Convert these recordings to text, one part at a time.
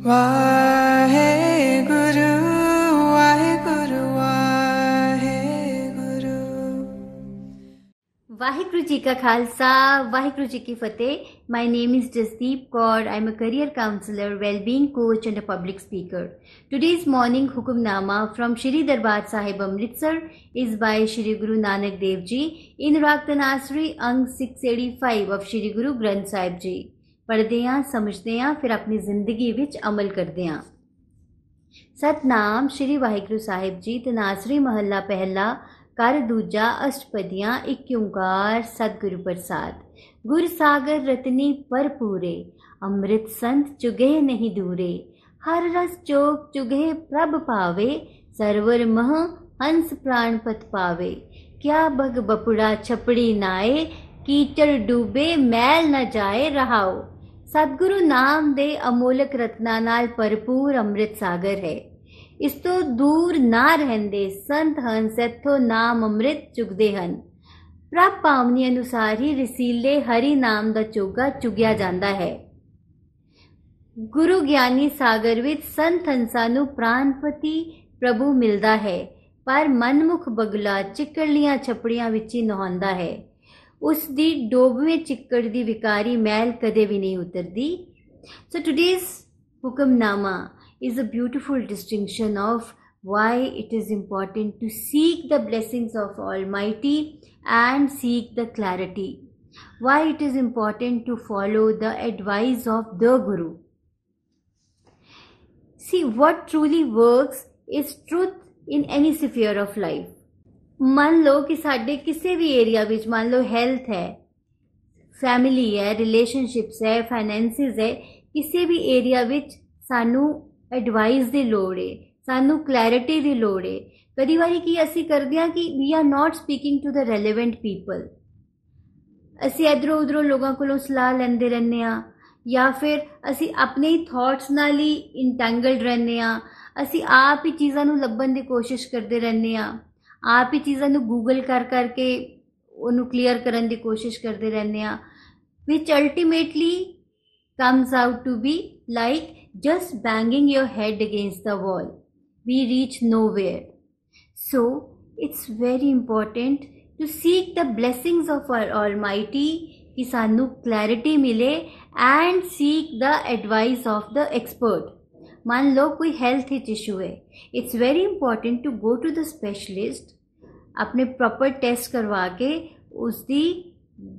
ਵਾਹਿਗੁਰੂ ਵਾਹਿਗੁਰੂ ਵਾਹਿਗੁਰੂ। ਵਾਹਿਗੁਰੂ ਜੀ ਕਾ ਖਾਲਸਾ, ਵਾਹਿਗੁਰੂ ਜੀ ਕੀ ਫਤਿਹ। My name is Jasdeep Kaur. I am a career counselor, well-being coach and a public speaker. Today's morning Hukamnama from Shri Darbar Sahib Amritsar is by Shri Guru Nanak Dev Ji in Raag Tanasri Ang 685 of Shri Guru Granth Sahib Ji। पढ़ते हैं, समझते हैं, फिर अपनी जिंदगी विच अमल करते हैं। सतनाम श्री वाहिगुरू साहिब जी। तनासरी महला पहला कर दूजा अष्टपदियाँ एक ओंकार सतगुरु प्रसाद। गुर सागर रतनी भरपूरे अमृत संत चुगे नहीं दूरे। हर रस चोक चुगे प्रभ पावे सरवर मह हंस प्राणपत पावे। क्या बग बपुड़ा छपड़ी नाए कीचड़ डूबे मैल न जाए रहाओ। सतगुरु नाम दे अमोलक रत्ना नाल भरपूर अमृत सागर है। इस तो दूर ना रहंदे संत हंस इथों नाम अमृत चुगदे हन। प्रभ पावनी अनुसार ही रसीले हरि नाम दा चोगा चुगिया जांदा है। गुरु ज्ञानी सागर विच संत हंसा नू प्राणपति प्रभु मिलदा है, पर मनमुख बगला चिकड़लियां छपड़ियां विच ही नहांदा है। उस दी डोबवें चिक्कड़ दी विकारी मैल कदे भी नहीं उतरदी। So today's Hukamnama is a beautiful distinction of why it is important to seek the blessings of Almighty and seek the clarity. Why it is important to follow the advice of the Guru. See, what truly works is truth in any sphere of life. मान लो कि साढ़े किसी भी area which, मान लो health है, family है, relationships है, finances है, किसी भी एरिया विच सानू एडवाइस दी लोड़ है, सानू क्लैरिटी दी लोड़ है। कई बारी की असी करदे हां कि we are not speaking to the relevant people. असी इधरों उधरों लोगों कोलों सलाह लैंदे रहने आ, या फिर असी अपने ही थॉट्स नाल ही इंटैंगल्ड रहने आ। असी आप ही चीज़ां नू लभण दी कोशिश करदे रहने आ, आप ही चीज़ां नू गूगल कर करके उन्होंने क्लीयर करने की कोशिश करते रहने आ, which ultimately comes out to be like just banging your head against the wall. We reach nowhere. So it's very important to seek the blessings of our almighty कि सानू क्लैरिटी मिले and seek the advice of the expert. मान लो कोई health issue है, it's very important to go to the specialist, अपने proper test करवा के उसकी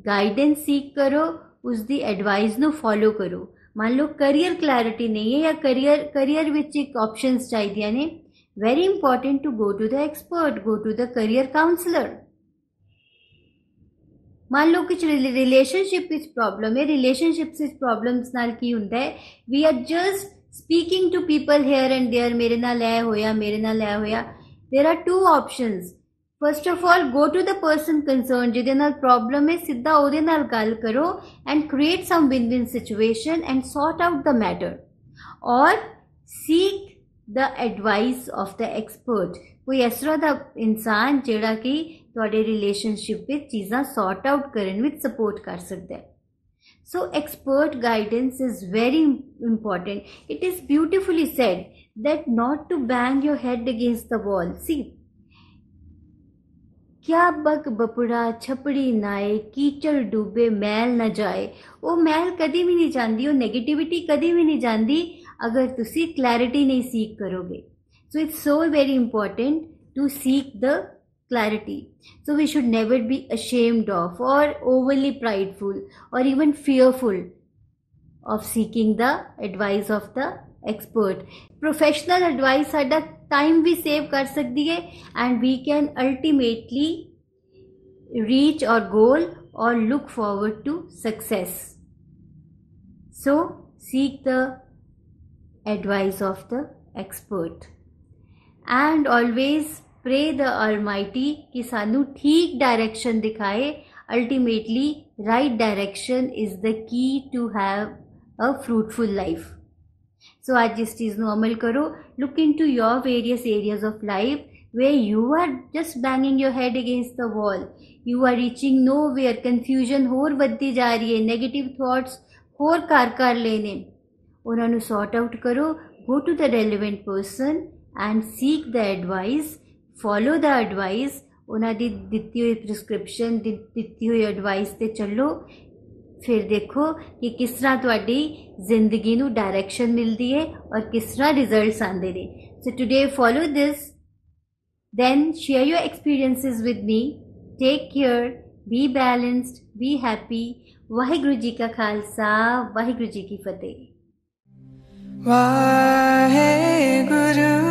गाइडेंस सीख करो, उसकी एडवाइस नु फॉलो करो। मान लो करियर क्लैरिटी नहीं है या करियर विच एक ऑप्शंस चाहिए ने, very important to go to the expert, go to the career counsellor. मान लो कुछ रिलेशनशिप विच प्रॉब्लम है, रिलेशनशिप प्रॉब्लम्स नाल की हुंदा है, we are just speaking to people here and there, मेरे नाल ऐ होया, मेरे नाल ऐ होया। There are two options. First of all, go to the person concerned जिहदे नाल problem है, सीधा ओहदे नाल गल करो and create some win-win situation and sort out the matter, or seek the advice of the expert। कोई इस तरह दा इंसान जिहड़ा कि तुहाडे रिलेशनशिप विच चीज़ां sort out करन विच सपोर्ट कर सकदा है। So expert guidance is very important. It is beautifully said that not to bang your head against the wall. See, क्या बग बपुड़ा छपड़ी नाए कीचड़ डूबे मैल न जाए। वो मैल कभी भी नहीं जाती, वो नेगेटिविटी कभी भी नहीं जाती अगर तुसी क्लैरिटी नहीं सीख करोगे। So it's so very important to seek the clarity. So we should never be ashamed of or overly prideful or even fearful of seeking the advice of the expert. Professional advice साडा time भी save कर सकती है and we can ultimately reach our goal or look forward to success. So seek the advice of the expert and always pray the Almighty कि सानू ठीक direction दिखाए। Ultimately right direction is the key to have a fruitful life. So आज इस चीज़ नू अमल करो। Look into your various areas of life where you are just banging your head against the wall, you are reaching nowhere, confusion होर बढ़ती जा रही है, negative thoughts होर कर लेने, ਉਹਨਾਂ ਨੂੰ ਸੌਟ ਆਊਟ ਕਰੋ, go to the relevant person and seek the advice, follow the advice, ਉਹਨਾਂ ਦੀ ਦਿੱਤੀ ਹੋਈ ਪ੍ਰਿਸਕ੍ਰਿਪਸ਼ਨ, ਦਿੱਤੀ ਹੋਈ ਐਡਵਾਈਸ 'ਤੇ ਚੱਲੋ। ਫਿਰ ਦੇਖੋ ਕਿ ਕਿਸ ਤਰ੍ਹਾਂ ਤੁਹਾਡੀ ਜ਼ਿੰਦਗੀ ਨੂੰ ਡਾਇਰੈਕਸ਼ਨ ਮਿਲਦੀ ਹੈ ਔਰ ਕਿਸ ਤਰ੍ਹਾਂ ਰਿਜ਼ਲਟਸ ਆਉਂਦੇ ਨੇ। So today follow this, then share your experiences with me. Take care, be balanced, be happy. Waheguru ji ਕਾ ਖਾਲਸਾ, ਵਾਹਿਗੁਰੂ ਜੀ ਕੀ ਫਤਿਹ। ਵਾਹਿਗੁਰੂ।